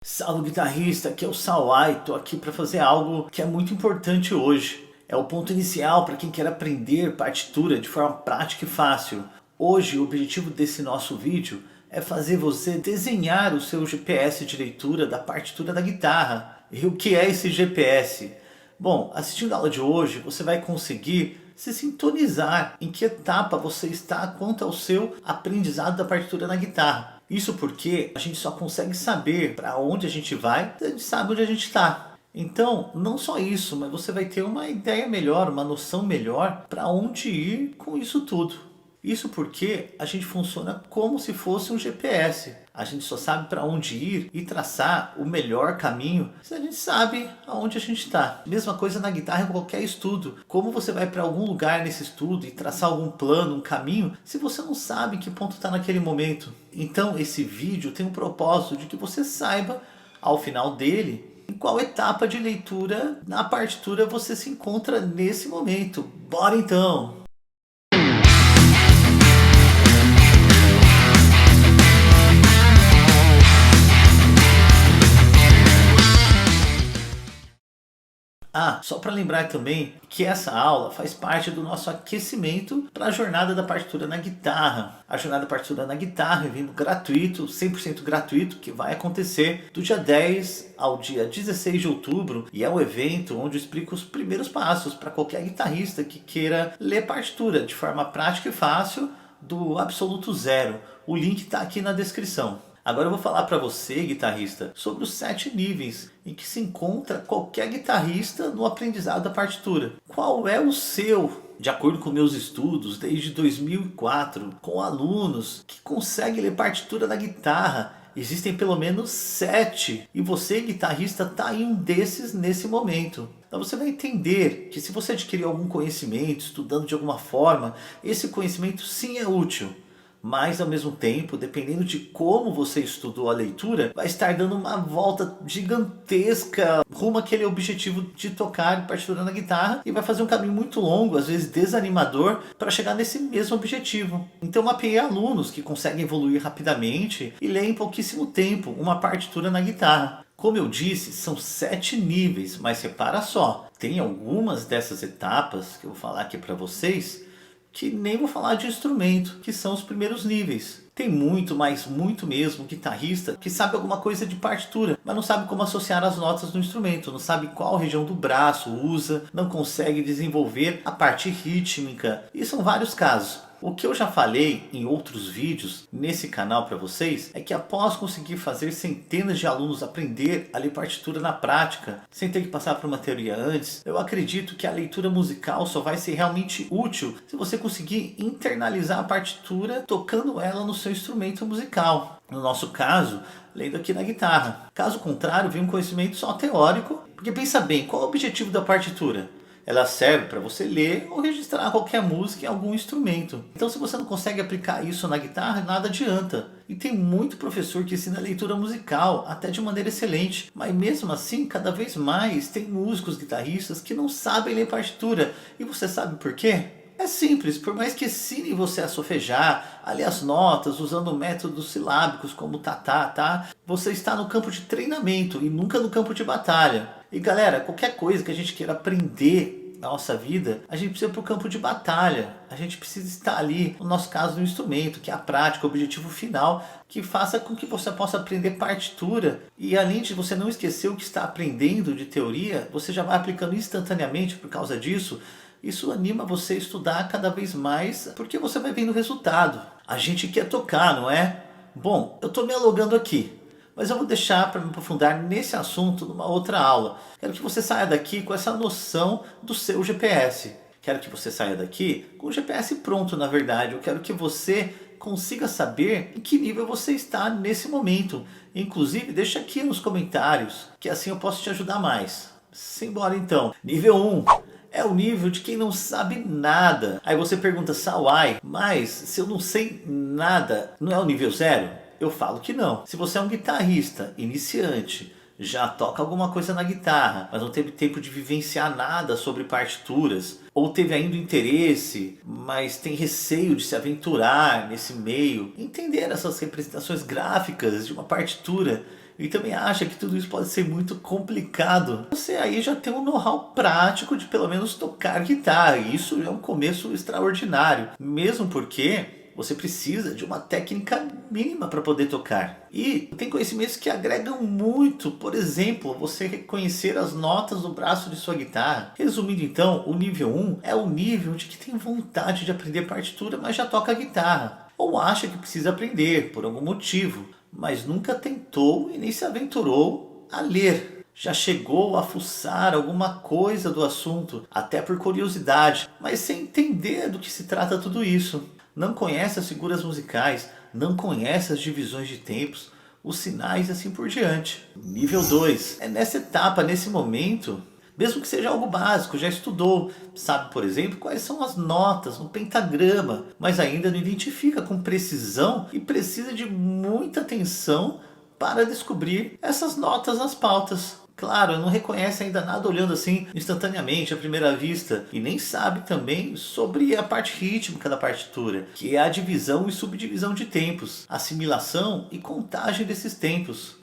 Salve guitarrista, aqui é o Sawai, estou aqui para fazer algo que é muito importante hoje. É o ponto inicial para quem quer aprender partitura de forma prática e fácil. Hoje o objetivo desse nosso vídeo é fazer você desenhar o seu GPS de leitura da partitura da guitarra. E o que é esse GPS? Bom, assistindo a aula de hoje você vai conseguir se sintonizar em que etapa você está quanto ao seu aprendizado da partitura na guitarra. Isso porque a gente só consegue saber para onde a gente vai se a gente sabe onde a gente está. Então, não só isso, mas você vai ter uma ideia melhor, uma noção melhor para onde ir com isso tudo. Isso porque a gente funciona como se fosse um GPS. A gente só sabe para onde ir e traçar o melhor caminho se a gente sabe aonde a gente está. Mesma coisa na guitarra em qualquer estudo. Como você vai para algum lugar nesse estudo e traçar algum plano, um caminho, se você não sabe em que ponto está naquele momento? Então esse vídeo tem um propósito de que você saiba, ao final dele, em qual etapa de leitura na partitura você se encontra nesse momento. Bora então! Só para lembrar também que essa aula faz parte do nosso aquecimento para a jornada da partitura na guitarra. A jornada da partitura na guitarra é vindo gratuito, 100% gratuito, que vai acontecer do dia 10 ao dia 16 de outubro. E é um evento onde eu explico os primeiros passos para qualquer guitarrista que queira ler partitura de forma prática e fácil, do absoluto zero. O link está aqui na descrição. Agora eu vou falar para você, guitarrista, sobre os 7 níveis em que se encontra qualquer guitarrista no aprendizado da partitura. Qual é o seu? De acordo com meus estudos, desde 2004, com alunos que conseguem ler partitura na guitarra, existem pelo menos 7. E você, guitarrista, está em um desses nesse momento. Então você vai entender que se você adquirir algum conhecimento, estudando de alguma forma, esse conhecimento sim é útil. Mas ao mesmo tempo, dependendo de como você estudou a leitura, vai estar dando uma volta gigantesca rumo àquele objetivo de tocar partitura na guitarra e vai fazer um caminho muito longo, às vezes desanimador, para chegar nesse mesmo objetivo. Então mapeei alunos que conseguem evoluir rapidamente e ler em pouquíssimo tempo uma partitura na guitarra. Como eu disse, são 7 níveis, mas repara só, tem algumas dessas etapas que eu vou falar aqui para vocês que nem vou falar de instrumento, que são os primeiros níveis. Tem muito, mas muito mesmo, guitarrista que sabe alguma coisa de partitura, mas não sabe como associar as notas do instrumento, não sabe qual região do braço usa, não consegue desenvolver a parte rítmica, e são vários casos. O que eu já falei em outros vídeos nesse canal para vocês é que após conseguir fazer centenas de alunos aprender a ler partitura na prática, sem ter que passar por uma teoria antes, eu acredito que a leitura musical só vai ser realmente útil se você conseguir internalizar a partitura tocando ela no seu instrumento musical. No nosso caso, lendo aqui na guitarra. Caso contrário, vem um conhecimento só teórico, porque pensa bem, qual é o objetivo da partitura? Ela serve para você ler ou registrar qualquer música em algum instrumento. Então se você não consegue aplicar isso na guitarra, nada adianta. E tem muito professor que ensina leitura musical, até de maneira excelente. Mas mesmo assim, cada vez mais tem músicos, guitarristas que não sabem ler partitura. E você sabe por quê? É simples, por mais que ensine você a solfejar, a ler as notas, usando métodos silábicos como tá, você está no campo de treinamento e nunca no campo de batalha. E galera, qualquer coisa que a gente queira aprender na nossa vida, a gente precisa ir para o campo de batalha. A gente precisa estar ali, no nosso caso, no instrumento, que é a prática, o objetivo final, que faça com que você possa aprender partitura. E além de você não esquecer o que está aprendendo de teoria, você já vai aplicando instantaneamente por causa disso. Isso anima você a estudar cada vez mais, porque você vai vendo o resultado. A gente quer tocar, não é? Bom, eu estou me alongando aqui, mas eu vou deixar para me aprofundar nesse assunto numa outra aula. Quero que você saia daqui com essa noção do seu GPS. Quero que você saia daqui com o GPS pronto, na verdade. Eu quero que você consiga saber em que nível você está nesse momento. Inclusive, deixa aqui nos comentários, que assim eu posso te ajudar mais. Simbora então. Nível 1. É o nível de quem não sabe nada. Aí você pergunta, Sawai, mas se eu não sei nada, não é o nível 0? Eu falo que não. Se você é um guitarrista iniciante, já toca alguma coisa na guitarra, mas não teve tempo de vivenciar nada sobre partituras, ou teve ainda interesse, mas tem receio de se aventurar nesse meio, entender essas representações gráficas de uma partitura, e também acha que tudo isso pode ser muito complicado, você aí já tem um know-how prático de pelo menos tocar guitarra. E isso é um começo extraordinário, mesmo porque você precisa de uma técnica mínima para poder tocar. E tem conhecimentos que agregam muito. Por exemplo, você reconhecer as notas do braço de sua guitarra. Resumindo então, o nível 1 é o nível de que tem vontade de aprender partitura, mas já toca guitarra. Ou acha que precisa aprender por algum motivo, mas nunca tentou e nem se aventurou a ler. Já chegou a fuçar alguma coisa do assunto, até por curiosidade, mas sem entender do que se trata tudo isso. Não conhece as figuras musicais, não conhece as divisões de tempos, os sinais e assim por diante. Nível 2. É nessa etapa, nesse momento, mesmo que seja algo básico, já estudou, sabe, por exemplo, quais são as notas no pentagrama, mas ainda não identifica com precisão e precisa de muita atenção para descobrir essas notas nas pautas. Claro, não reconhece ainda nada olhando assim instantaneamente à primeira vista e nem sabe também sobre a parte rítmica da partitura, que é a divisão e subdivisão de tempos, assimilação e contagem desses tempos.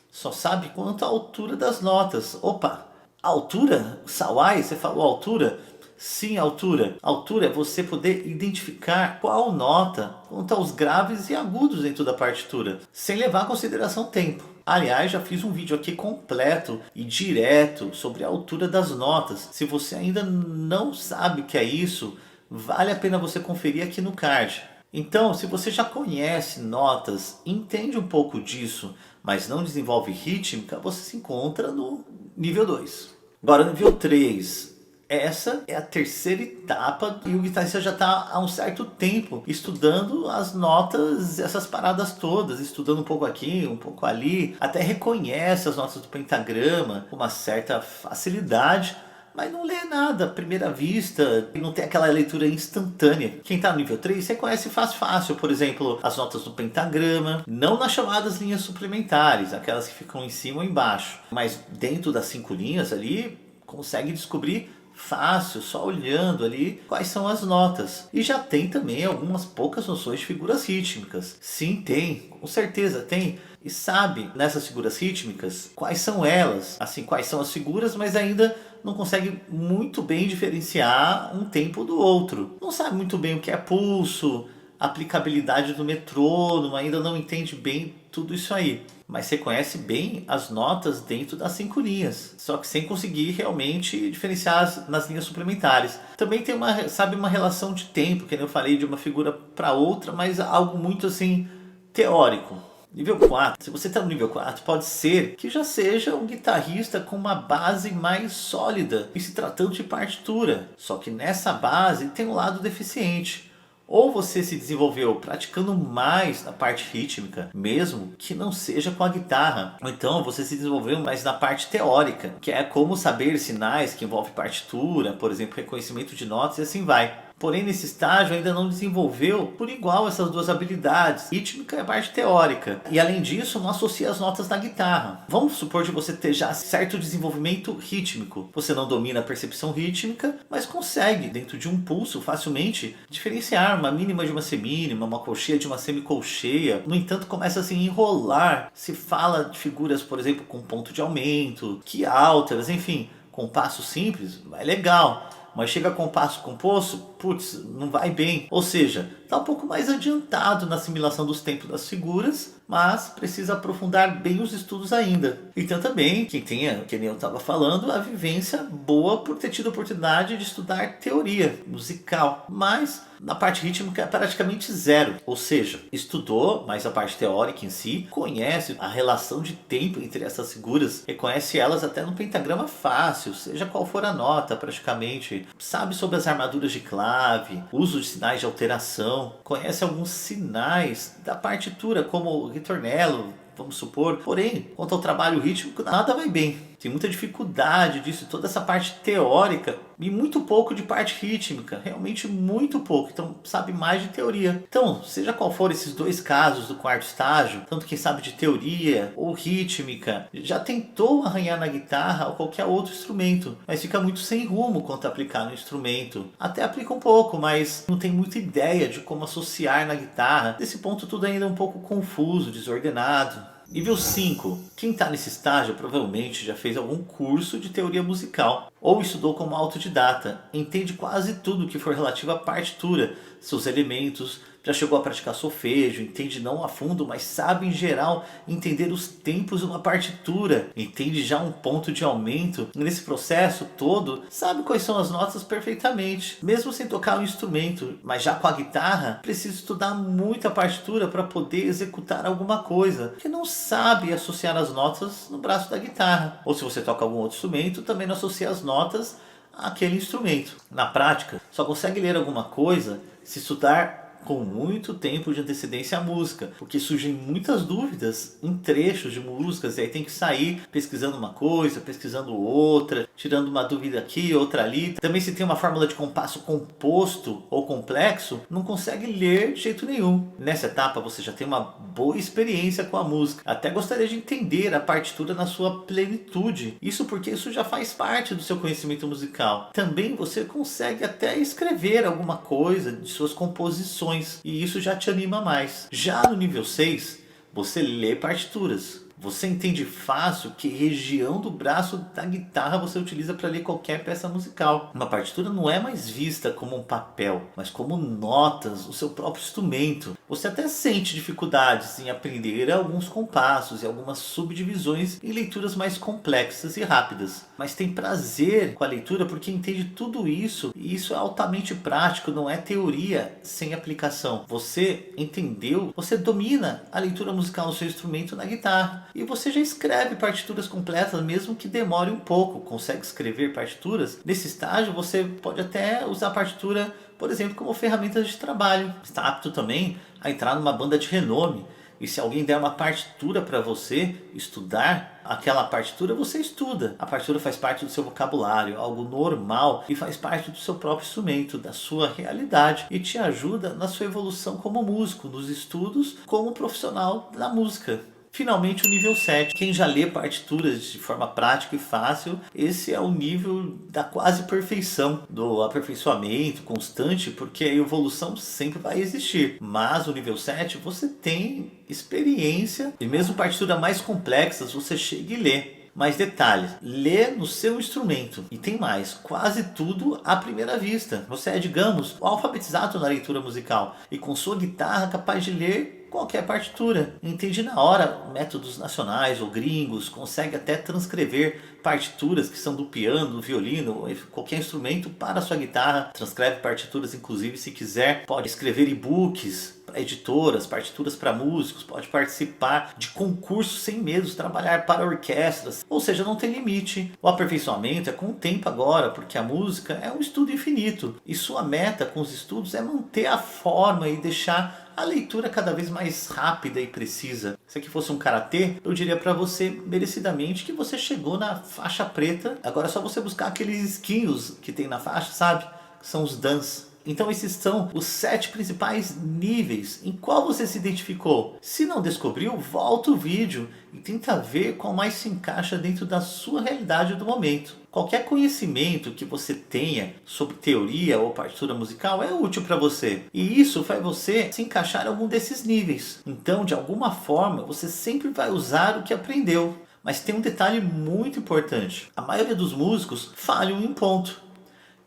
Só sabe quanto à altura das notas. Opa, altura? Sawai, você falou altura? Sim, altura. Altura é você poder identificar qual nota quanto aos graves e agudos dentro da partitura, sem levar em consideração tempo. Aliás, já fiz um vídeo aqui completo e direto sobre a altura das notas. Se você ainda não sabe o que é isso, vale a pena você conferir aqui no card. Então, se você já conhece notas, entende um pouco disso, mas não desenvolve rítmica, você se encontra no nível 2. Agora, nível 3. Essa é a terceira etapa e o guitarrista já está há um certo tempo estudando as notas, essas paradas todas, estudando um pouco aqui, um pouco ali, até reconhece as notas do pentagrama com uma certa facilidade, mas não lê nada à primeira vista, não tem aquela leitura instantânea. Quem está no nível 3 reconhece fácil, por exemplo, as notas do pentagrama, não nas chamadas linhas suplementares, aquelas que ficam em cima ou embaixo, mas dentro das 5 linhas ali, consegue descobrir fácil, só olhando ali quais são as notas. E já tem também algumas poucas noções de figuras rítmicas. Sim, tem, com certeza tem. E sabe nessas figuras rítmicas quais são elas, assim, quais são as figuras, mas ainda não consegue muito bem diferenciar um tempo do outro. Não sabe muito bem o que é pulso, aplicabilidade do metrônomo, ainda não entende bem tudo isso aí. Mas você conhece bem as notas dentro das 5 linhas, só que sem conseguir realmente diferenciar nas linhas suplementares. Também tem uma relação de tempo, que eu falei, de uma figura para outra, mas algo muito assim teórico. Nível 4, se você está no nível 4, pode ser que já seja um guitarrista com uma base mais sólida e se tratando de partitura. Só que nessa base tem um lado deficiente. Ou você se desenvolveu praticando mais na parte rítmica, mesmo que não seja com a guitarra. Ou então você se desenvolveu mais na parte teórica, que é como saber sinais que envolve partitura, por exemplo, reconhecimento de notas e assim vai. Porém, nesse estágio ainda não desenvolveu por igual essas duas habilidades, rítmica e a parte teórica. E além disso, não associa as notas da guitarra. Vamos supor que você tenha já certo desenvolvimento rítmico. Você não domina a percepção rítmica, mas consegue, dentro de um pulso, facilmente diferenciar uma mínima de uma semínima, uma colcheia de uma semicolcheia. No entanto, começa a se enrolar. Se fala de figuras, por exemplo, com ponto de aumento, que altas, enfim, compasso simples, vai legal. Mas chega a compasso composto, putz, não vai bem. Ou seja, está um pouco mais adiantado na assimilação dos tempos das figuras, mas precisa aprofundar bem os estudos ainda. Então também, quem tenha, que nem eu estava falando, a vivência boa por ter tido a oportunidade de estudar teoria musical. Mas na parte rítmica é praticamente zero. Ou seja, estudou, mas a parte teórica em si, conhece a relação de tempo entre essas figuras, reconhece elas até no pentagrama fácil, seja qual for a nota praticamente. Sabe sobre as armaduras de clave, uso de sinais de alteração, conhece alguns sinais da partitura, como o ritornello, vamos supor. Porém, quanto ao trabalho rítmico, nada vai bem. Tem muita dificuldade disso, toda essa parte teórica e muito pouco de parte rítmica, realmente muito pouco. Então sabe mais de teoria. Então, seja qual for esses dois casos do quarto estágio, tanto quem sabe de teoria ou rítmica, já tentou arranhar na guitarra ou qualquer outro instrumento, mas fica muito sem rumo quanto a aplicar no instrumento. Até aplica um pouco, mas não tem muita ideia de como associar na guitarra. Desse ponto tudo ainda é um pouco confuso, desordenado. Nível 5. Quem está nesse estágio provavelmente já fez algum curso de teoria musical ou estudou como autodidata, entende quase tudo que for relativo à partitura, seus elementos, já chegou a praticar solfejo, entende não a fundo, mas sabe em geral entender os tempos de uma partitura, entende já um ponto de aumento nesse processo todo, sabe quais são as notas perfeitamente, mesmo sem tocar um instrumento, mas já com a guitarra precisa estudar muito a partitura para poder executar alguma coisa, porque não sabe associar as notas no braço da guitarra, ou se você toca algum outro instrumento, também não associa as notas àquele instrumento. Na prática, só consegue ler alguma coisa se estudar com muito tempo de antecedência a música, porque surgem muitas dúvidas em trechos de músicas, e aí tem que sair pesquisando uma coisa, pesquisando outra, tirando uma dúvida aqui, outra ali. Também se tem uma fórmula de compasso composto ou complexo, não consegue ler de jeito nenhum. Nessa etapa você já tem uma boa experiência com a música, até gostaria de entender a partitura na sua plenitude, isso porque isso já faz parte do seu conhecimento musical. Também você consegue até escrever alguma coisa de suas composições, e isso já te anima mais. Já no nível 6, você lê partituras. Você entende fácil que região do braço da guitarra você utiliza para ler qualquer peça musical. Uma partitura não é mais vista como um papel, mas como notas, o seu próprio instrumento. Você até sente dificuldades em aprender alguns compassos e algumas subdivisões em leituras mais complexas e rápidas. Mas tem prazer com a leitura porque entende tudo isso, e isso é altamente prático, não é teoria sem aplicação. Você entendeu, você domina a leitura musical do seu instrumento na guitarra. E você já escreve partituras completas, mesmo que demore um pouco. Consegue escrever partituras. Nesse estágio você pode até usar a partitura, por exemplo, como ferramenta de trabalho. Está apto também a entrar numa banda de renome. E se alguém der uma partitura para você estudar, aquela partitura você estuda. A partitura faz parte do seu vocabulário, algo normal, e faz parte do seu próprio instrumento, da sua realidade, e te ajuda na sua evolução como músico, nos estudos, como profissional da música. Finalmente o nível 7, quem já lê partituras de forma prática e fácil, esse é o nível da quase perfeição, do aperfeiçoamento constante, porque a evolução sempre vai existir. Mas o nível 7 você tem experiência, e mesmo partituras mais complexas você chega e lê. Mas detalhe, lê no seu instrumento. E tem mais, quase tudo à primeira vista. Você é, digamos, alfabetizado na leitura musical, e com sua guitarra capaz de ler qualquer partitura. Entende na hora métodos nacionais ou gringos, consegue até transcrever partituras que são do piano, do violino, ou qualquer instrumento para a sua guitarra. Transcreve partituras, inclusive, se quiser, pode escrever e-books para editoras, partituras para músicos, pode participar de concursos sem medo, trabalhar para orquestras, ou seja, não tem limite. O aperfeiçoamento é com o tempo agora, porque a música é um estudo infinito, e sua meta com os estudos é manter a forma e deixar a leitura cada vez mais rápida e precisa. Se aqui fosse um karatê, eu diria para você merecidamente que você chegou na faixa preta. Agora é só você buscar aqueles esquinhos que tem na faixa, sabe? Que são os dans. Então esses são os 7 principais níveis. Em qual você se identificou? Se não descobriu, volta o vídeo e tenta ver qual mais se encaixa dentro da sua realidade do momento. Qualquer conhecimento que você tenha sobre teoria ou partitura musical é útil para você. E isso faz você se encaixar em algum desses níveis. Então, de alguma forma, você sempre vai usar o que aprendeu. Mas tem um detalhe muito importante. A maioria dos músicos falham em um ponto.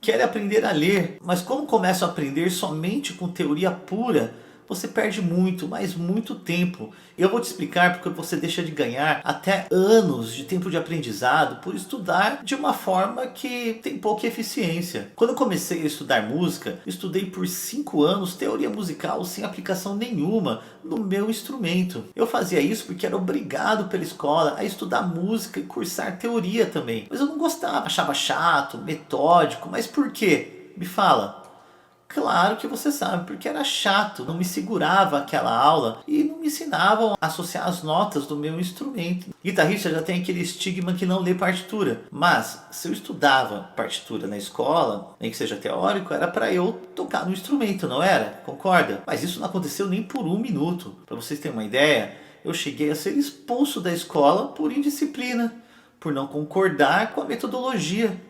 Querem aprender a ler, mas como começam a aprender somente com teoria pura, você perde muito, mas muito tempo. Eu vou te explicar porque você deixa de ganhar até anos de tempo de aprendizado por estudar de uma forma que tem pouca eficiência. Quando eu comecei a estudar música, estudei por 5 anos teoria musical sem aplicação nenhuma no meu instrumento. Eu fazia isso porque era obrigado pela escola a estudar música e cursar teoria também. Mas eu não gostava, achava chato, metódico, mas por quê? Me fala. Claro que você sabe, porque era chato, não me segurava aquela aula e não me ensinavam a associar as notas do meu instrumento. Guitarrista já tem aquele estigma que não lê partitura, mas se eu estudava partitura na escola, nem que seja teórico, era para eu tocar no instrumento, não era? Concorda? Mas isso não aconteceu nem por 1 minuto. Para vocês terem uma ideia, eu cheguei a ser expulso da escola por indisciplina, por não concordar com a metodologia.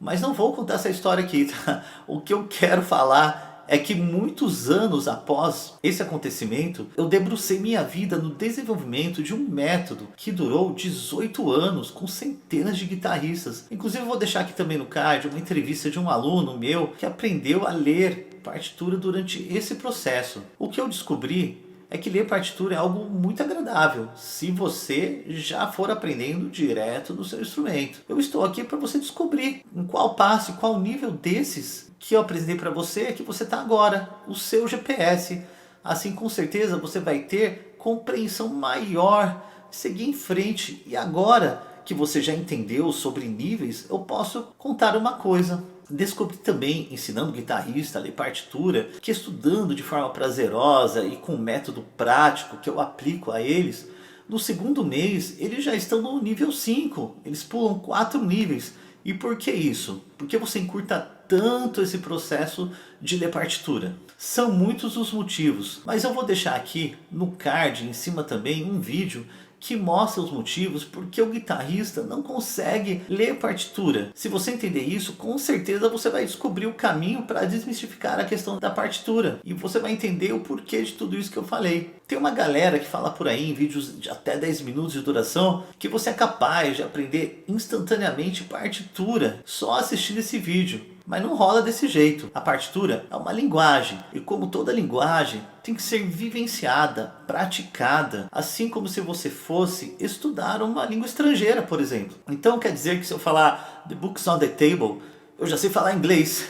Mas não vou contar essa história aqui, tá? O que eu quero falar é que muitos anos após esse acontecimento, eu debrucei minha vida no desenvolvimento de um método que durou 18 anos com centenas de guitarristas. Inclusive eu vou deixar aqui também no card uma entrevista de um aluno meu que aprendeu a ler partitura durante esse processo. O que eu descobri é que ler partitura é algo muito agradável se você já for aprendendo direto no seu instrumento. Eu estou aqui para você descobrir em qual passo e qual nível desses que eu apresentei para você é que você está agora, o seu GPS. Assim, com certeza você vai ter compreensão maior, seguir em frente. E agora que você já entendeu sobre níveis, eu posso contar uma coisa. Descobri também, ensinando guitarrista a ler partitura, que estudando de forma prazerosa e com um método prático que eu aplico a eles, no segundo mês eles já estão no nível 5, eles pulam 4 níveis. E por que isso? Porque você encurta tanto esse processo de ler partitura? São muitos os motivos, mas eu vou deixar aqui no card em cima também um vídeo que mostra os motivos porque o guitarrista não consegue ler partitura. Se você entender isso, com certeza você vai descobrir o caminho para desmistificar a questão da partitura. E você vai entender o porquê de tudo isso que eu falei. Tem uma galera que fala por aí em vídeos de até 10 minutos de duração que você é capaz de aprender instantaneamente partitura só assistindo esse vídeo. Mas não rola desse jeito. A partitura é uma linguagem e, como toda linguagem, tem que ser vivenciada, praticada, assim como se você fosse estudar uma língua estrangeira, por exemplo. Então quer dizer que se eu falar "The books on the table", eu já sei falar inglês?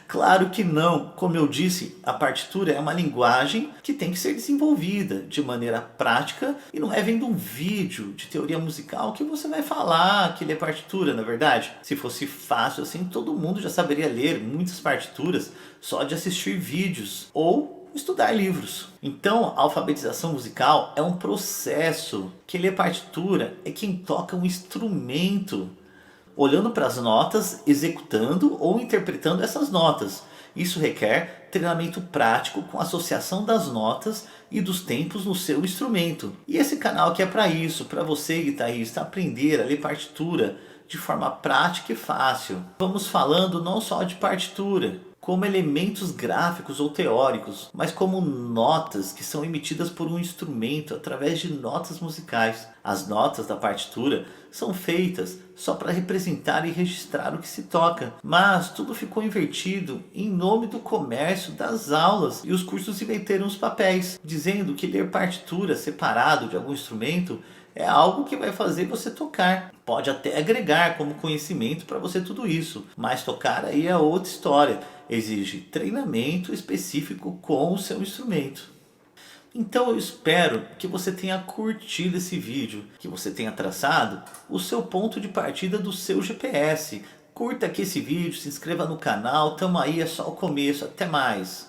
Claro que não. Como eu disse, a partitura é uma linguagem que tem que ser desenvolvida de maneira prática e não é vendo um vídeo de teoria musical que você vai falar que lê partitura, na verdade. Se fosse fácil assim, todo mundo já saberia ler muitas partituras só de assistir vídeos ou estudar livros. Então, a alfabetização musical é um processo. Quem lê partitura é quem toca um instrumento, olhando para as notas, executando ou interpretando essas notas. Isso requer treinamento prático com associação das notas e dos tempos no seu instrumento. E esse canal aqui é para isso, para você, guitarrista, aprender a ler partitura de forma prática e fácil. Vamos falando não só de partitura, como elementos gráficos ou teóricos, mas como notas que são emitidas por um instrumento através de notas musicais. As notas da partitura são feitas só para representar e registrar o que se toca, mas tudo ficou invertido em nome do comércio das aulas e os cursos inverteram os papéis, dizendo que ler partitura separado de algum instrumento é algo que vai fazer você tocar. Pode até agregar como conhecimento para você tudo isso, mas tocar aí é outra história. Exige treinamento específico com o seu instrumento. Então eu espero que você tenha curtido esse vídeo, que você tenha traçado o seu ponto de partida do seu GPS. Curta aqui esse vídeo, se inscreva no canal, tamo aí, é só o começo, até mais.